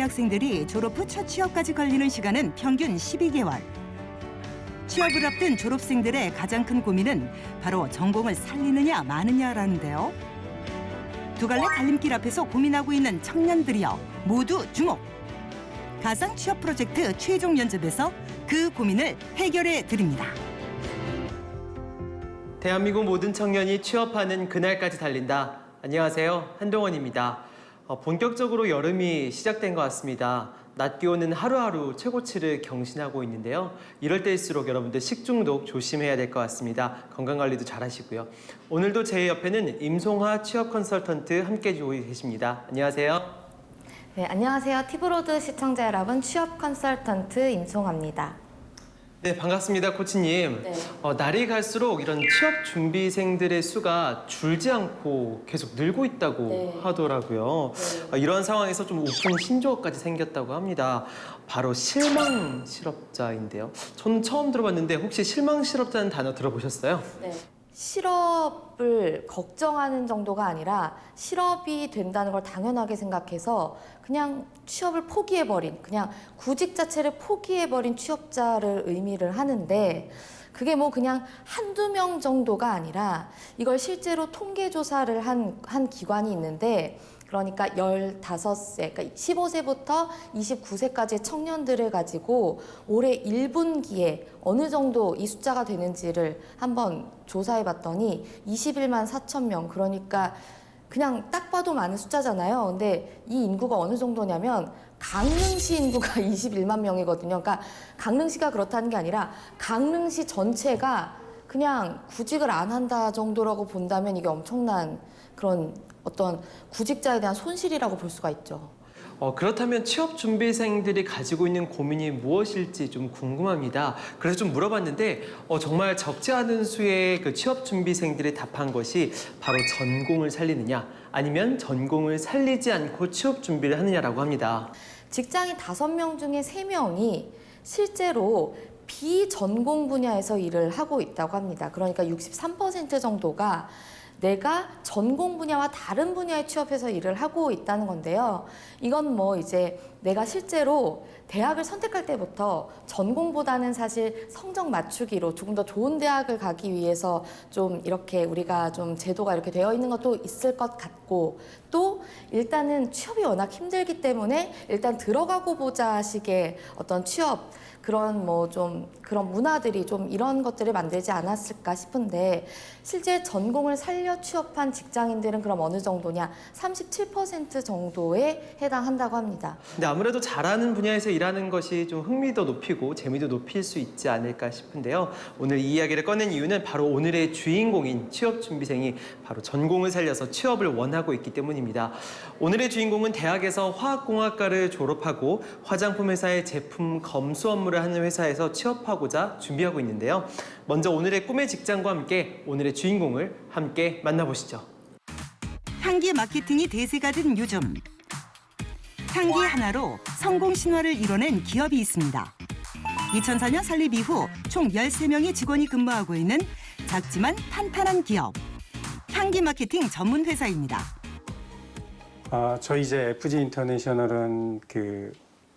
대학생들이 졸업 후 첫 취업까지 걸리는 시간은 평균 12개월. 취업을 앞둔 졸업생들의 가장 큰 고민은 바로 전공을 살리느냐 마느냐라는데요. 두 갈래 갈림길 앞에서 고민하고 있는 청년들이여 모두 주목! 가상 취업 프로젝트 최종 면접에서 그 고민을 해결해 드립니다. 대한민국 모든 청년이 취업하는 그날까지 달린다. 안녕하세요, 한동원입니다. 본격적으로 여름이 시작된 것 같습니다. 낮 기온은 하루하루 최고치를 경신하고 있는데요. 이럴 때일수록 여러분들 식중독 조심해야 될 것 같습니다. 건강관리도 잘 하시고요. 오늘도 제 옆에는 임송하 취업 컨설턴트 함께 해주고 계십니다. 안녕하세요. 네, 안녕하세요. 티브로드 시청자 여러분, 취업 컨설턴트 임송합니다. 네, 반갑습니다, 코치님. 네. 날이 갈수록 이런 취업 준비생들의 수가 줄지 않고 계속 늘고 있다고 네. 하더라고요. 이런 상황에서 좀 웃픈 신조어까지 생겼다고 합니다. 바로 실망 실업자인데요. 저는 처음 들어봤는데 혹시 실망 실업자는 단어 들어보셨어요? 네. 실업을 걱정하는 정도가 아니라 실업이 된다는 걸 당연하게 생각해서 그냥 취업을 포기해버린, 그냥 구직 자체를 포기해버린 취업자를 의미를 하는데, 그게 뭐 그냥 한두 명 정도가 아니라 이걸 실제로 통계조사를 한 기관이 있는데, 그러니까 15세, 그러니까 15세부터 29세까지의 청년들을 가지고 올해 1분기에 어느 정도 이 숫자가 되는지를 한번 조사해 봤더니 21만 4천 명, 그러니까 그냥 딱 봐도 많은 숫자잖아요. 근데 이 인구가 어느 정도냐면 강릉시 인구가 21만 명이거든요. 그러니까 강릉시가 그렇다는 게 아니라 강릉시 전체가 그냥 구직을 안 한다 정도라고 본다면 이게 엄청난 그런 어떤 구직자에 대한 손실이라고 볼 수가 있죠. 그렇다면 취업 준비생들이 가지고 있는 고민이 무엇일지 좀 궁금합니다. 그래서 좀 물어봤는데 정말 적지 않은 수의 그 취업 준비생들이 답한 것이 바로 전공을 살리느냐 아니면 전공을 살리지 않고 취업 준비를 하느냐라고 합니다. 직장인 5명 중에 3명이 실제로 비전공 분야에서 일을 하고 있다고 합니다. 그러니까 63% 정도가 내가 전공 분야와 다른 분야에 취업해서 일을 하고 있다는 건데요. 이건 뭐 이제 내가 실제로 대학을 선택할 때부터 전공보다는 사실 성적 맞추기로 조금 더 좋은 대학을 가기 위해서 좀 이렇게 우리가 좀 제도가 이렇게 되어 있는 것도 있을 것 같고, 또 일단은 취업이 워낙 힘들기 때문에 일단 들어가고 보자 식의 어떤 취업, 그런 뭐 좀 그런 문화들이 좀 이런 것들을 만들지 않았을까 싶은데, 실제 전공을 살려 취업한 직장인들은 그럼 어느 정도냐? 37% 정도에 해당한다고 합니다. 근데 아무래도 잘하는 분야에서 일하는 것이 좀 흥미도 높이고 재미도 높일 수 있지 않을까 싶은데요. 오늘 이 이야기를 꺼낸 이유는 바로 오늘의 주인공인 취업 준비생이 바로 전공을 살려서 취업을 원하고 있기 때문입니다. 오늘의 주인공은 대학에서 화학공학과를 졸업하고 화장품 회사의 제품 검수 업무를 하는 회사에서 취업하고자 준비하고 있는데요. 먼저 오늘의 꿈의 직장과 함께 오늘의 주인공을 함께 만나보시죠. 향기 마케팅이 대세가 된 요즘. 향기 하나로 성공 신화를 이뤄낸 기업이 있습니다. 2004년 설립 이후 총 13명의 직원이 근무하고 있는 작지만 탄탄한 기업. 향기 마케팅 전문 회사입니다. 저희 이제 FG 인터내셔널은 그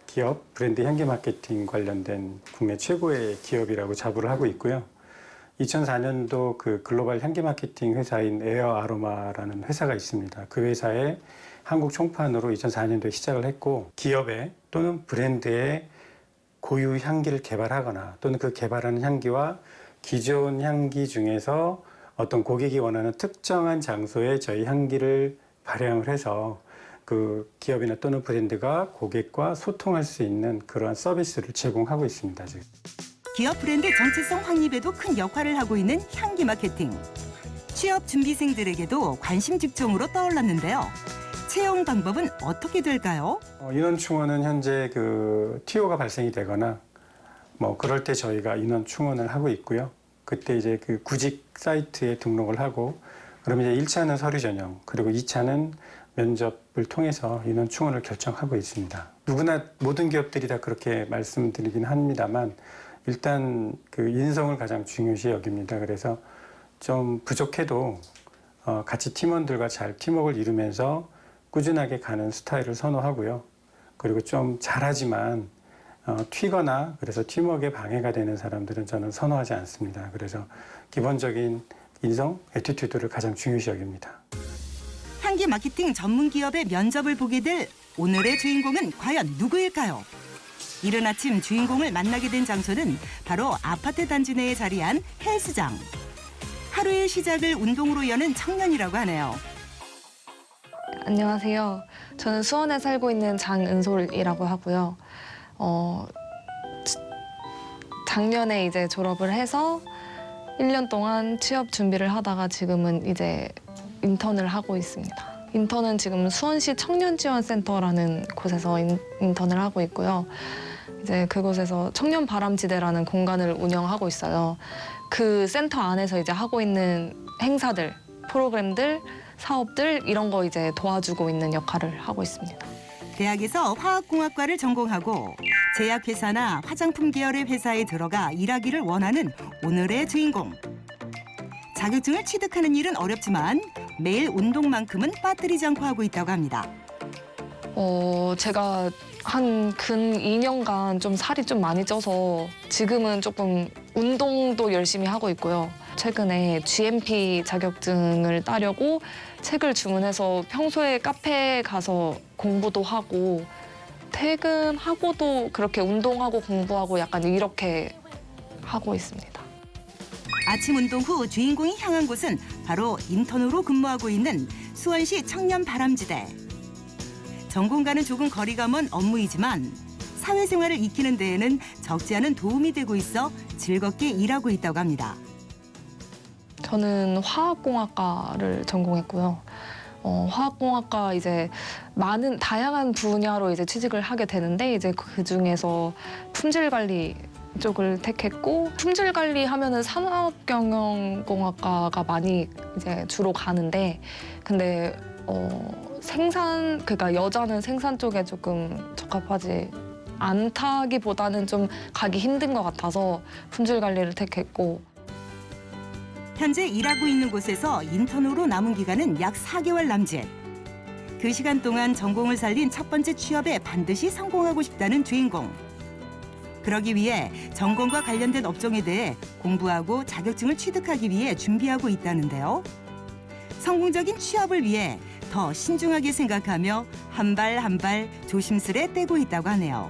기업 브랜드 향기 마케팅 관련된 국내 최고의 기업이라고 자부를 하고 있고요. 2004년도 그 글로벌 향기 마케팅 회사인 에어 아로마라는 회사가 있습니다. 그 회사의 한국 총판으로 2004년도에 시작을 했고, 기업의 또는 브랜드의 고유 향기를 개발하거나 또는 그 개발하는 향기와 기존 향기 중에서 어떤 고객이 원하는 특정한 장소에 저희 향기를 발행을 해서 그 기업이나 또는 브랜드가 고객과 소통할 수 있는 그러한 서비스를 제공하고 있습니다, 지금. 기업 브랜드 정체성 확립에도 큰 역할을 하고 있는 향기 마케팅. 취업 준비생들에게도 관심 직종으로 떠올랐는데요. 채용 방법은 어떻게 될까요? 인원 충원은 현재 그 TO가 발생이 되거나 뭐 그럴 때 저희가 인원 충원을 하고 있고요. 그때 이제 그 구직 사이트에 등록을 하고, 그러면 이제 1차는 서류 전형, 그리고 2차는 면접을 통해서 인원 충원을 결정하고 있습니다. 누구나 모든 기업들이 다 그렇게 말씀드리긴 합니다만, 일단 그 인성을 가장 중요시 여깁니다. 그래서 좀 부족해도 같이 팀원들과 잘 팀워크를 이루면서 꾸준하게 가는 스타일을 선호하고요. 그리고 좀 잘하지만 튀거나 그래서 팀워크에 방해가 되는 사람들은 저는 선호하지 않습니다. 그래서 기본적인 인성, 애티튜드를 가장 중요시 여깁니다. 향기 마케팅 전문 기업의 면접을 보게 될 오늘의 주인공은 과연 누구일까요? 이른 아침 주인공을 만나게 된 장소는 바로 아파트 단지 내에 자리한 헬스장. 하루의 시작을 운동으로 여는 청년이라고 하네요. 안녕하세요. 저는 수원에 살고 있는 장은솔이라고 하고요. 작년에 이제 졸업을 해서 1년 동안 취업 준비를 하다가 지금은 이제 인턴을 하고 있습니다. 인턴은 지금 수원시 청년지원센터라는 곳에서 인턴을 하고 있고요. 이제 그곳에서 청년바람지대라는 공간을 운영하고 있어요. 그 센터 안에서 이제 하고 있는 행사들, 프로그램들, 사업들 이런 거 이제 도와주고 있는 역할을 하고 있습니다. 대학에서 화학공학과를 전공하고 제약회사나 화장품 계열의 회사에 들어가 일하기를 원하는 오늘의 주인공. 자격증을 취득하는 일은 어렵지만 매일 운동만큼은 빠뜨리지 않고 하고 있다고 합니다. 제가 한 근 2년간 좀 살이 좀 많이 쪄서 지금은 조금 운동도 열심히 하고 있고요. 최근에 GMP 자격증을 따려고 책을 주문해서 평소에 카페에 가서 공부도 하고 퇴근하고도 그렇게 운동하고 공부하고 약간 이렇게 하고 있습니다. 아침 운동 후 주인공이 향한 곳은 바로 인턴으로 근무하고 있는 수원시 청년바람지대. 전공과는 조금 거리가 먼 업무이지만 사회생활을 익히는 데에는 적지 않은 도움이 되고 있어 즐겁게 일하고 있다고 합니다. 저는 화학공학과를 전공했고요. 화학공학과 이제 많은 다양한 분야로 이제 취직을 하게 되는데 이제 그 중에서 품질 관리 쪽을 택했고 품질 관리 하면은 산업경영공학과가 많이 이제 주로 가는데 근데 그러니까 여자는 생산 쪽에 조금 적합하지 않다기보다는 좀 가기 힘든 것 같아서 품질 관리를 택했고. 현재 일하고 있는 곳에서 인턴으로 남은 기간은 약 4개월 남짓. 그 시간 동안 전공을 살린 첫 번째 취업에 반드시 성공하고 싶다는 주인공. 그러기 위해 전공과 관련된 업종에 대해 공부하고 자격증을 취득하기 위해 준비하고 있다는데요. 성공적인 취업을 위해 더 신중하게 생각하며 한 발 한 발 조심스레 떼고 있다고 하네요.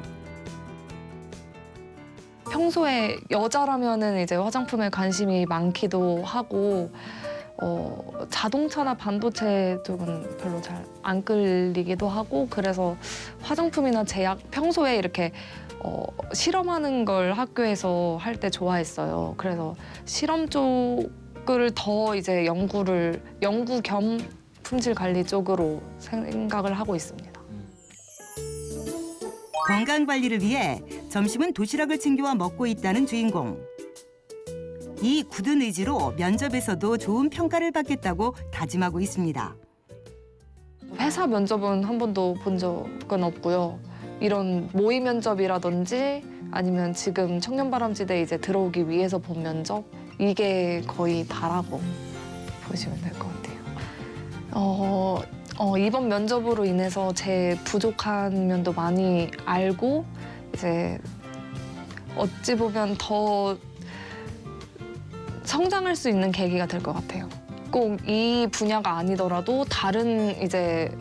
평소에 여자라면은 이제 화장품에 관심이 많기도 하고 자동차나 반도체 쪽은 별로 잘 안 끌리기도 하고 그래서 화장품이나 제약 평소에 이렇게 실험하는 걸 학교에서 할 때 좋아했어요. 그래서 실험 쪽을 더 이제 연구 겸 품질 관리 쪽으로 생각을 하고 있습니다. 건강 관리를 위해 점심은 도시락을 챙겨와 먹고 있다는 주인공. 이 굳은 의지로 면접에서도 좋은 평가를 받겠다고 다짐하고 있습니다. 회사 면접은 한 번도 본 적은 없고요. 이런 모의 면접이라든지 아니면 지금 청년바람지대에 이제 들어오기 위해서 본 면접 이게 거의 다라고 보시면 될 것 같아요. 이번 면접으로 인해서 제 부족한 면도 많이 알고 이제 어찌 보면 더 성장할 수 있는 계기가 될 것 같아요. 꼭 이 분야가 아니더라도 다른 이제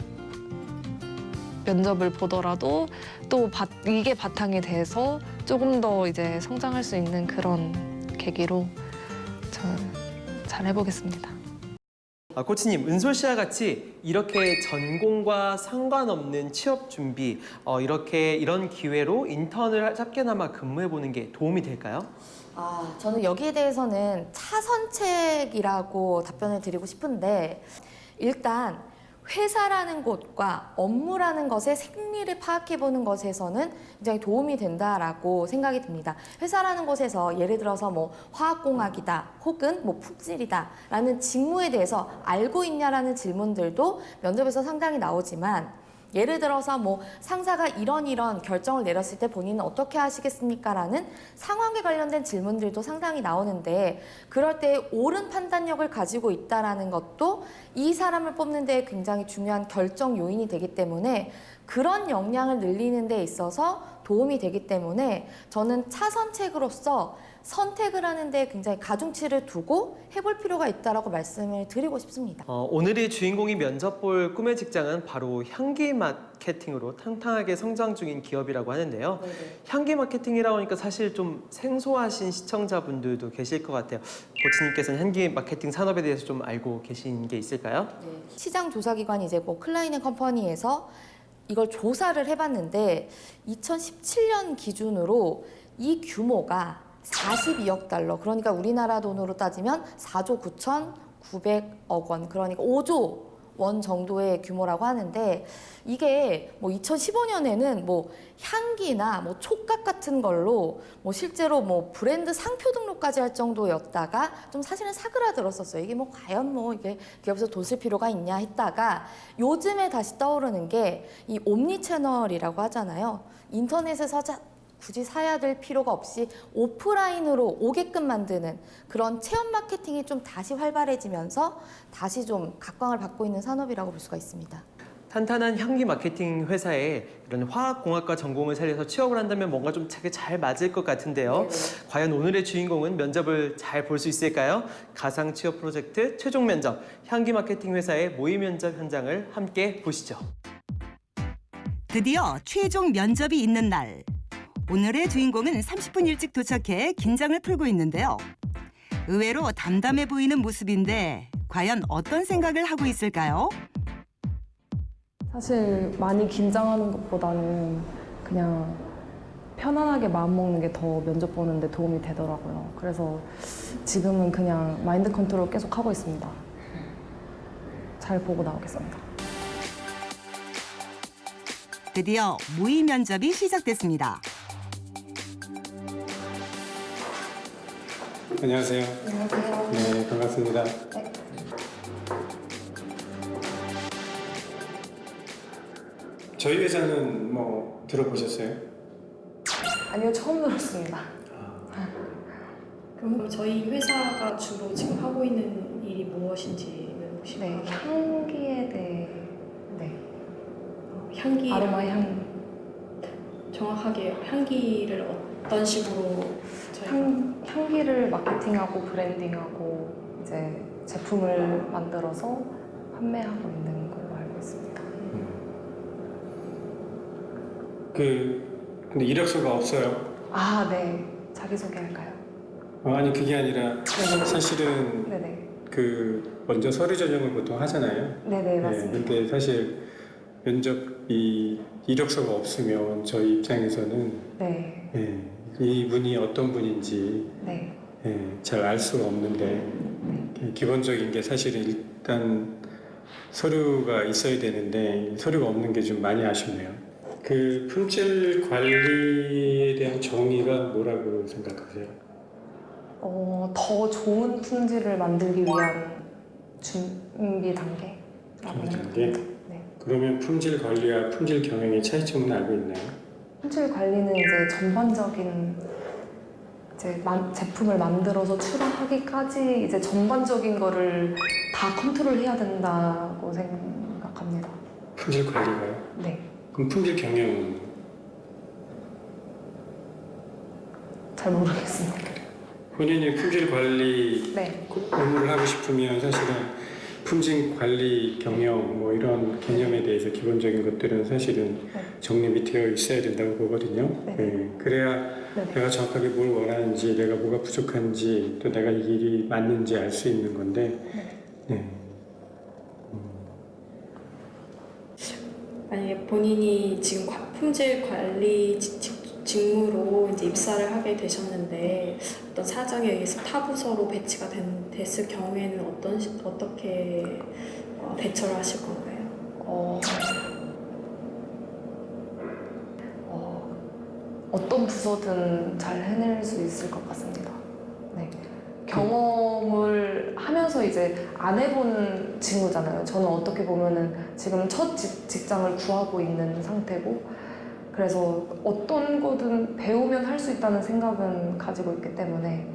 면접을 보더라도 또 이게 바탕이 돼서 조금 더 이제 성장할 수 있는 그런 계기로 저는 잘 해보겠습니다. 코치님, 은솔 씨와 같이 이렇게 전공과 상관없는 취업 준비, 이런 기회로 인턴을 짧게나마 근무해보는 게 도움이 될까요? 저는 여기에 대해서는 차선책이라고 답변을 드리고 싶은데 일단 회사라는 곳과 업무라는 것의 생리를 파악해보는 것에서는 굉장히 도움이 된다라고 생각이 듭니다. 회사라는 곳에서 예를 들어서 뭐 화학공학이다 혹은 뭐 품질이다 라는 직무에 대해서 알고 있냐라는 질문들도 면접에서 상당히 나오지만 예를 들어서 뭐 상사가 이런 결정을 내렸을 때 본인은 어떻게 하시겠습니까? 라는 상황에 관련된 질문들도 상당히 나오는데 그럴 때 옳은 판단력을 가지고 있다는 것도 이 사람을 뽑는 데 굉장히 중요한 결정 요인이 되기 때문에 그런 역량을 늘리는 데 있어서 도움이 되기 때문에 저는 차선책으로서 선택을 하는데 굉장히 가중치를 두고 해볼 필요가 있다라고 말씀을 드리고 싶습니다. 오늘의 주인공이 면접 볼 꿈의 직장은 바로 향기 마케팅으로 탄탄하게 성장 중인 기업이라고 하는데요. 향기 마케팅이라고 하니까 사실 좀 생소하신 시청자분들도 계실 것 같아요. 코치님께서는 향기 마케팅 산업에 대해서 좀 알고 계신 게 있을까요? 시장 조사기관이 이제 뭐 클라인 앤 컴퍼니에서 이걸 조사를 해봤는데 2017년 기준으로 이 규모가 42억 달러, 그러니까 우리나라 돈으로 따지면 4조 9,900억 원, 그러니까 5조 원 정도의 규모라고 하는데, 이게 뭐 2015년에는 뭐 향기나 뭐 촉각 같은 걸로 뭐 실제로 뭐 브랜드 상표 등록까지 할 정도였다가 좀 사실은 사그라들었었어요. 이게 뭐 과연 뭐 이게 기업에서 돈 쓸 필요가 있냐 했다가 요즘에 다시 떠오르는 게 이 옴니 채널이라고 하잖아요. 인터넷에서 굳이 사야 될 필요가 없이 오프라인으로 오게끔 만드는 그런 체험 마케팅이 좀 다시 활발해지면서 다시 좀 각광을 받고 있는 산업이라고 볼 수가 있습니다. 탄탄한 향기 마케팅 회사에 이런 화학공학과 전공을 살려서 취업을 한다면 뭔가 좀 잘 맞을 것 같은데요. 과연 오늘의 주인공은 면접을 잘 볼 수 있을까요? 가상 취업 프로젝트 최종 면접 향기 마케팅 회사의 모의 면접 현장을 함께 보시죠. 드디어 최종 면접이 있는 날. 오늘의 주인공은 30분 일찍 도착해 긴장을 풀고 있는데요. 의외로 담담해 보이는 모습인데 과연 어떤 생각을 하고 있을까요? 사실 많이 긴장하는 것보다는 그냥 편안하게 마음 먹는 게 더 면접 보는데 도움이 되더라고요. 그래서 지금은 그냥 마인드 컨트롤 계속 하고 있습니다. 잘 보고 나오겠습니다. 드디어 모의 면접이 시작됐습니다. 안녕하세요. 안녕하세요. 네, 반갑습니다. 저희 회사는 뭐 들어보셨어요? 아니요, 처음 들었습니다. 그럼 저희 회사가 주로 지금 하고 있는 일이 무엇인지는 혹시 네, 알아요? 향기에 대해, 네, 향기 아로마 향, 정확하게 향기를 어떤 식으로 저희가 향기를 마케팅하고 브랜딩하고 이제 제품을 만들어서 판매하고 있는 걸로 알고 있습니다. 근데 이력서가 없어요. 아, 네, 자기소개할까요? 아니 그게 아니라 네네. 사실은 네네. 먼저 서류 전형을 보통 하잖아요. 네네, 맞습니다. 근데 사실 면접 이력서가 없으면 저희 입장에서는 네, 이분이 어떤 분인지 네, 잘 알 수가 없는데 기본적인 게 사실은 일단 서류가 있어야 되는데 서류가 없는 게 좀 많이 아쉽네요. 그 품질 관리에 대한 정의가 뭐라고 생각하세요? 더 좋은 품질을 만들기 위한 준비 단계라고 준비 단계? 생각합니다. 네. 그러면 품질 관리와 품질 경영의 차이점은 알고 있나요? 품질 관리는 이제 전반적인 제품을 만들어서 출하하기까지 이제 전반적인 거를 다 컨트롤해야 된다고 생각합니다. 품질 관리가요? 네. 그럼 품질 경영은? 잘 모르겠습니다. 본인이 품질 관리 네. 업무를 하고 싶으면 사실은 품질 관리 경영 뭐 이런 개념에 대해서 기본적인 것들은 사실은 네. 정립이 되어 있어야 된다고 보거든요. 네. 그래야 네. 내가 정확하게 뭘 원하는지, 내가 뭐가 부족한지, 또 내가 이 일이 맞는지 알 수 있는 건데. 네. 만약에 본인이 지금 품질 관리 직무로 이제 입사를 하게 되셨는데 어떤 사정에 의해서 타 부서로 배치가 됐을 경우에는 어떻게 대처를 하실 건가요? 어떤 부서든 잘 해낼 수 있을 것 같습니다. 네. 경험을 하면서 이제 안 해본 직무잖아요. 저는 어떻게 보면은 지금 첫 직장을 구하고 있는 상태고, 그래서 어떤 거든 배우면 할 수 있다는 생각은 가지고 있기 때문에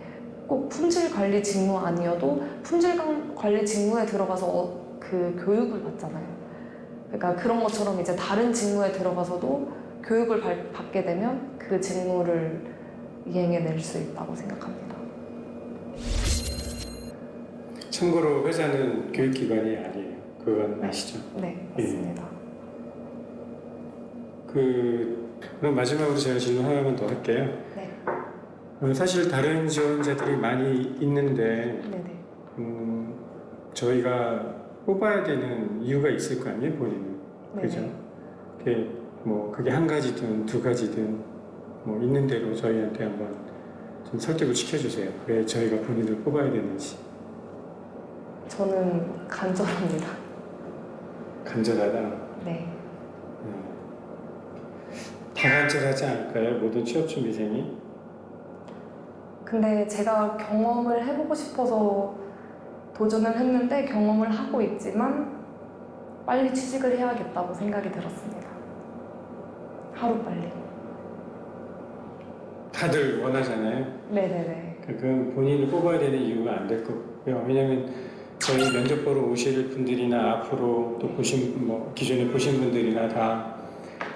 꼭 품질 관리 직무 아니어도 품질 관리 직무에 들어가서 그 교육을 받잖아요. 그러니까 그런 것처럼 이제 다른 직무에 들어가서도 교육을 받게 되면 그 직무를 이행해낼 수 있다고 생각합니다. 참고로 회사는 교육기관이 아니에요. 그건 아시죠? 네, 맞습니다. 그럼 마지막으로 제가 질문 하나만 더 할게요. 네. 사실 다른 지원자들이 많이 있는데 네네. 저희가 뽑아야 되는 이유가 있을 거 아니에요, 본인은. 그죠? 그게 한 가지든 두 가지든 뭐 있는 대로 저희한테 한번 좀 설득을 시켜주세요. 왜 저희가 본인을 뽑아야 되는지. 저는 간절합니다. 간절하다. 네. 다 간절하지 않을까요? 모든 취업준비생이? 근데 제가 경험을 해보고 싶어서 도전을 했는데 경험을 하고 있지만 빨리 취직을 해야겠다고 생각이 들었습니다. 하루빨리. 다들 원하잖아요. 네네네. 그럼 본인을 뽑아야 되는 이유가 안 될 거고요. 왜냐하면 저희 면접 보러 오실 분들이나 앞으로 또 기존에 보신 분들이나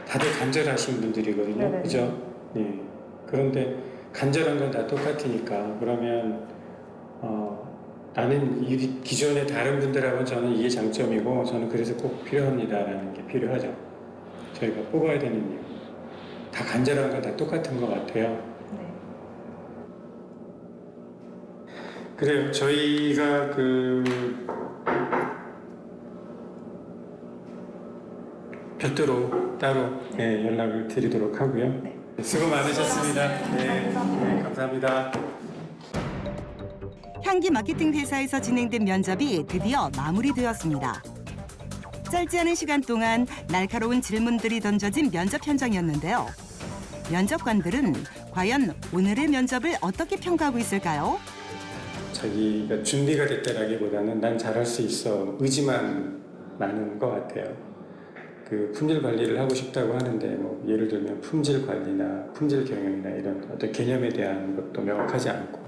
다들 간절하신 분들이거든요. 네네. 그죠? 네. 그런데 간절한 건 다 똑같으니까 그러면 나는 기존의 다른 분들하고는 저는 이게 장점이고 저는 그래서 꼭 필요합니다라는 게 필요하죠. 저희가 뽑아야 되는 이유. 다 간절한 건 다 똑같은 것 같아요. 네. 그래요. 저희가 별도로 따로 연락을 드리도록 하고요. 네. 수고 많으셨습니다. 네, 감사합니다. 향기 마케팅 회사에서 진행된 면접이 드디어 마무리되었습니다. 짧지 않은 시간 동안 날카로운 질문들이 던져진 면접 현장이었는데요. 면접관들은 과연 오늘의 면접을 어떻게 평가하고 있을까요? 자기가 준비가 됐다라기보다는 난 잘할 수 있어 의지만 많은 것 같아요. 품질 관리를 하고 싶다고 하는데 예를 들면 품질 관리나 품질 경영이나 이런 어떤 개념에 대한 것도 명확하지 않고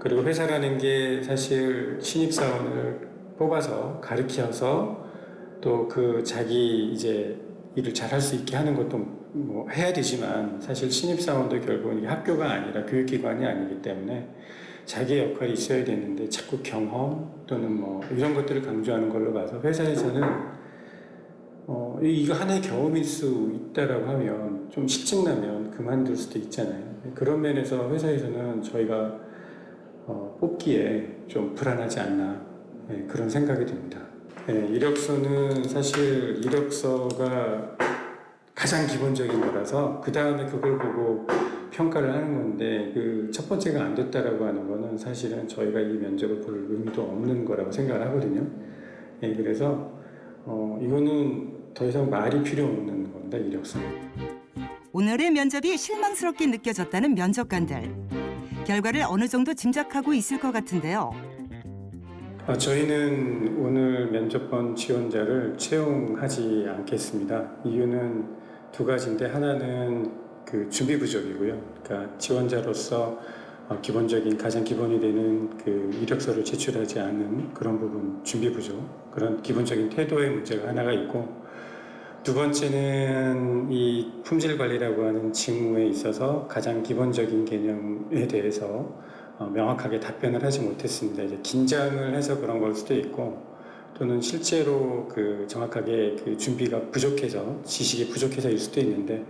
그리고 회사라는 게 사실 신입사원을 뽑아서 가르쳐서 또 자기 이제 일을 잘할 수 있게 하는 것도 해야 되지만 사실 신입사원도 결국은 이게 학교가 아니라 교육기관이 아니기 때문에 자기의 역할이 있어야 되는데 자꾸 경험 또는 이런 것들을 강조하는 걸로 봐서 회사에서는 이거 하나의 경험일 수 있다라고 하면 좀 실증나면 그만둘 수도 있잖아요. 그런 면에서 회사에서는 저희가 뽑기에 좀 불안하지 않나 그런 생각이 듭니다. 이력서는 사실 이력서가 가장 기본적인 거라서 그 다음에 그걸 보고 평가를 하는 건데 첫 번째가 안 됐다라고 하는 거는 사실은 저희가 이 면접을 볼 의미도 없는 거라고 생각을 하거든요. 그래서 이거는 더 이상 말이 필요 없는 겁니다, 이력서는. 오늘의 면접이 실망스럽게 느껴졌다는 면접관들. 결과를 어느 정도 짐작하고 있을 것 같은데요. 저희는 오늘 면접 본 지원자를 채용하지 않겠습니다. 이유는 두 가지인데 하나는 준비 부족이고요. 그러니까 지원자로서 가장 기본이 되는 이력서를 제출하지 않은 그런 부분 준비 부족, 그런 기본적인 태도의 문제가 하나가 있고 두 번째는 이 품질 관리라고 하는 직무에 있어서 가장 기본적인 개념에 대해서 명확하게 답변을 하지 못했습니다. 이제 긴장을 해서 그런 걸 수도 있고 또는 실제로 정확하게 준비가 부족해서 지식이 부족해서일 수도 있는데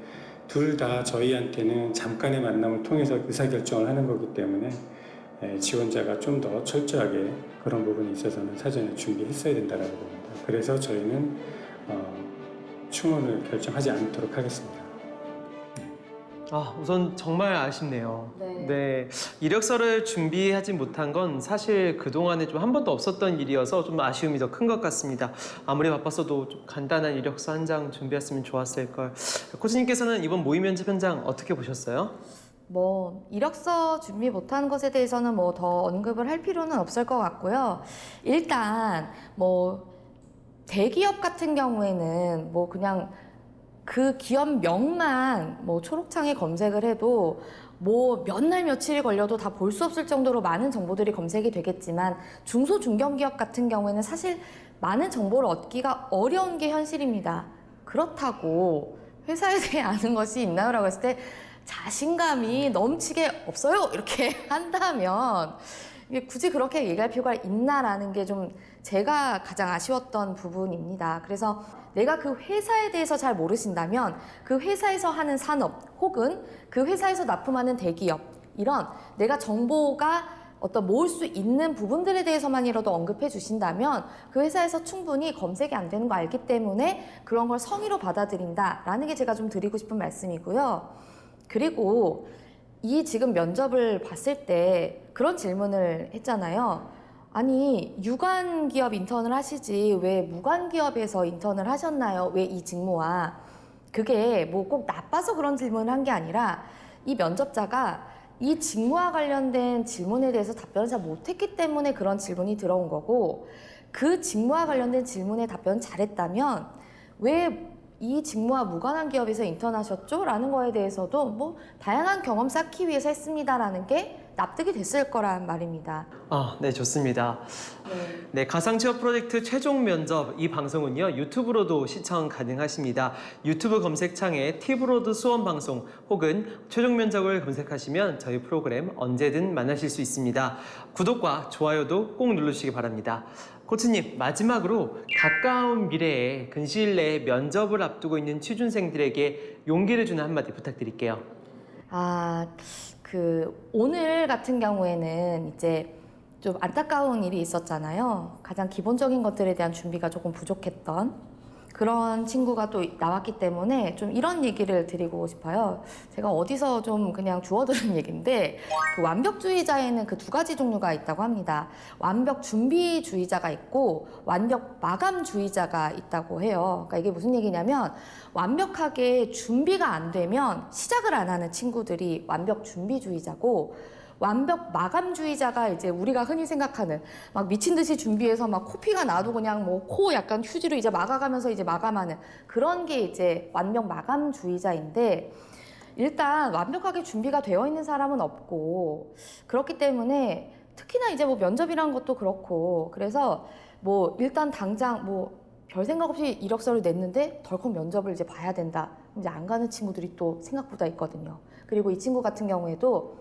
둘 다 저희한테는 잠깐의 만남을 통해서 의사결정을 하는 거기 때문에 지원자가 좀 더 철저하게 그런 부분에 있어서는 사전에 준비했어야 된다고 봅니다. 그래서 저희는 충원을 결정하지 않도록 하겠습니다. 우선 정말 아쉽네요. 네. 이력서를 준비하지 못한 건 사실 그동안에 좀 한 번도 없었던 일이어서 좀 아쉬움이 더 큰 것 같습니다. 아무리 바빴어도 좀 간단한 이력서 한 장 준비했으면 좋았을 걸. 코치님께서는 이번 모의 면접 현장 어떻게 보셨어요? 이력서 준비 못한 것에 대해서는 더 언급을 할 필요는 없을 것 같고요. 일단 대기업 같은 경우에는 그냥 그 기업명만 뭐 초록창에 검색을 해도 뭐 몇 날 며칠이 걸려도 다 볼 수 없을 정도로 많은 정보들이 검색이 되겠지만 중소 중견기업 같은 경우에는 사실 많은 정보를 얻기가 어려운 게 현실입니다. 그렇다고 회사에 대해 아는 것이 있나요? 라고 했을 때 자신감이 넘치게 없어요. 이렇게 한다면 이게 굳이 그렇게 얘기할 필요가 있나라는 게 좀 제가 가장 아쉬웠던 부분입니다. 그래서 내가 그 회사에 대해서 잘 모르신다면 그 회사에서 하는 산업 혹은 그 회사에서 납품하는 대기업 이런 내가 정보가 어떤 모을 수 있는 부분들에 대해서만이라도 언급해 주신다면 그 회사에서 충분히 검색이 안 되는 거 알기 때문에 그런 걸 성의로 받아들인다라는 게 제가 좀 드리고 싶은 말씀이고요. 그리고 이 지금 면접을 봤을 때 그런 질문을 했잖아요. 아니 유관기업 인턴을 하시지 왜 무관기업에서 인턴을 하셨나요? 왜 이 직무와? 그게 뭐 꼭 나빠서 그런 질문을 한 게 아니라 이 면접자가 이 직무와 관련된 질문에 대해서 답변을 잘 못했기 때문에 그런 질문이 들어온 거고 그 직무와 관련된 질문에 답변 잘했다면 왜 이 직무와 무관한 기업에서 인턴하셨죠? 라는 거에 대해서도 뭐 다양한 경험 쌓기 위해서 했습니다라는 게 납득이 됐을 거란 말입니다. 네, 좋습니다. 네, 가상 취업 프로젝트 최종 면접 이 방송은요 유튜브로도 시청 가능하십니다. 유튜브 검색창에 티브로드 수험 방송 혹은 최종 면접을 검색하시면 저희 프로그램 언제든 만나실 수 있습니다. 구독과 좋아요도 꼭 누르시기 바랍니다. 코치님, 마지막으로 가까운 미래에 근시일 내에 면접을 앞두고 있는 취준생들에게 용기를 주는 한마디 부탁드릴게요. 오늘 같은 경우에는 이제 좀 안타까운 일이 있었잖아요. 가장 기본적인 것들에 대한 준비가 조금 부족했던 그런 친구가 또 나왔기 때문에 좀 이런 얘기를 드리고 싶어요. 제가 어디서 좀 그냥 주워들은 얘기인데 그 완벽주의자에는 그 두 가지 종류가 있다고 합니다. 완벽 준비주의자가 있고 완벽 마감주의자가 있다고 해요. 그러니까 이게 무슨 얘기냐면 완벽하게 준비가 안 되면 시작을 안 하는 친구들이 완벽 준비주의자고 완벽 마감주의자가 이제 우리가 흔히 생각하는 막 미친 듯이 준비해서 막 코피가 나도 그냥 뭐 코 약간 휴지로 이제 막아가면서 이제 마감하는 그런 게 이제 완벽 마감주의자인데 일단 완벽하게 준비가 되어 있는 사람은 없고 그렇기 때문에 특히나 이제 뭐 면접이란 것도 그렇고 그래서 뭐 일단 당장 뭐 별 생각 없이 이력서를 냈는데 덜컥 면접을 이제 봐야 된다. 이제 안 가는 친구들이 또 생각보다 있거든요. 그리고 이 친구 같은 경우에도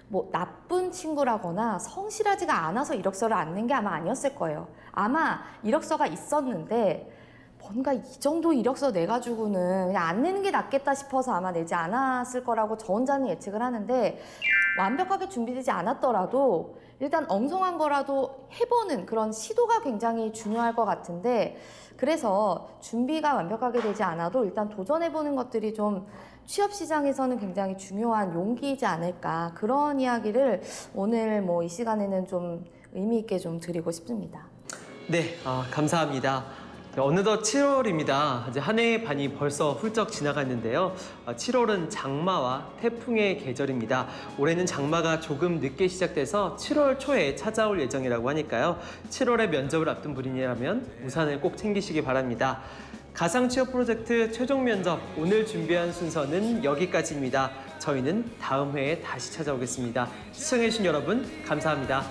뭐 나쁜 친구라거나 성실하지가 않아서 이력서를 안 낸 게 아마 아니었을 거예요. 아마 이력서가 있었는데 뭔가 이 정도 이력서 내가지고는 그냥 안 내는 게 낫겠다 싶어서 아마 내지 않았을 거라고 저 혼자는 예측을 하는데 완벽하게 준비되지 않았더라도 일단 엉성한 거라도 해보는 그런 시도가 굉장히 중요할 것 같은데 그래서 준비가 완벽하게 되지 않아도 일단 도전해보는 것들이 좀 취업 시장에서는 굉장히 중요한 용기이지 않을까 그런 이야기를 오늘 뭐 이 시간에는 좀 의미 있게 좀 드리고 싶습니다. 네, 감사합니다. 어느덧 7월입니다. 이제 한 해의 반이 벌써 훌쩍 지나갔는데요. 7월은 장마와 태풍의 계절입니다. 올해는 장마가 조금 늦게 시작돼서 7월 초에 찾아올 예정이라고 하니까요. 7월에 면접을 앞둔 분이라면 우산을 꼭 챙기시기 바랍니다. 가상 취업 프로젝트 최종 면접 오늘 준비한 순서는 여기까지입니다. 저희는 다음 회에 다시 찾아오겠습니다. 시청해주신 여러분 감사합니다.